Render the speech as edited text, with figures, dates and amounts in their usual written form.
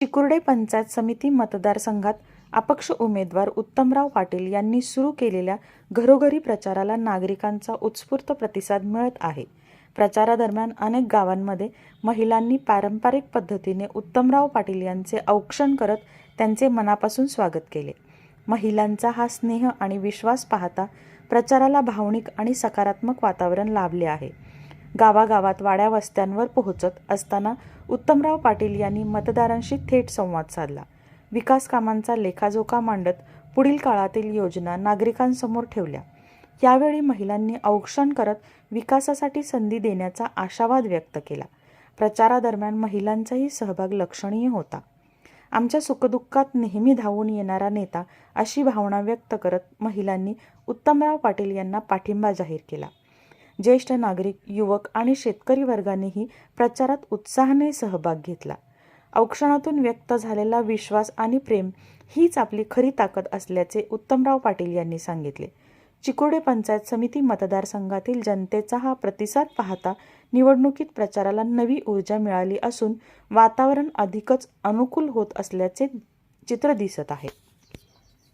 चिकुर्डे पंचायत समिती मतदारसंघात अपक्ष उमेदवार उत्तमराव पाटील यांनी सुरू केलेल्या घरोघरी प्रचाराला नागरिकांचा उत्स्फूर्त प्रतिसाद मिळत आहे. प्रचारादरम्यान अनेक गावांमध्ये महिलांनी पारंपरिक पद्धतीने उत्तमराव पाटील यांचे औक्षण करत त्यांचे मनापासून स्वागत केले. महिलांचा हा स्नेह आणि विश्वास पाहता प्रचाराला भावनिक आणि सकारात्मक वातावरण लाभले आहे. गावागावात वाड्या वस्त्यांवर पोहोचत असताना उत्तमराव पाटील यांनी मतदारांशी थेट संवाद साधला. विकास कामांचा लेखाजोखा मांडत पुढील काळातील योजना नागरिकांसमोर ठेवल्या. यावेळी महिलांनी औक्षण करत विकासासाठी संधी देण्याचा आशावाद व्यक्त केला. प्रचारादरम्यान महिलांचाही सहभाग लक्षणीय होता. आमच्या सुखदुःखात नेहमी धावून येणारा नेता अशी भावना व्यक्त करत महिलांनी उत्तमराव पाटील यांना पाठिंबा जाहीर केला. ज्येष्ठ नागरिक, युवक आणि शेतकरी वर्गानेही प्रचारात उत्साहाने सहभाग घेतला. औक्षणातून व्यक्त झालेला विश्वास आणि प्रेम हीच आपली खरी ताकद असल्याचे उत्तमराव पाटील यांनी सांगितले. चिकुर्डे पंचायत समिती मतदारसंघातील जनतेचा हा प्रतिसाद पाहता निवडणुकीत प्रचाराला नवी ऊर्जा मिळाली असून वातावरण अधिकच अनुकूल होत असल्याचे चित्र दिसत आहे.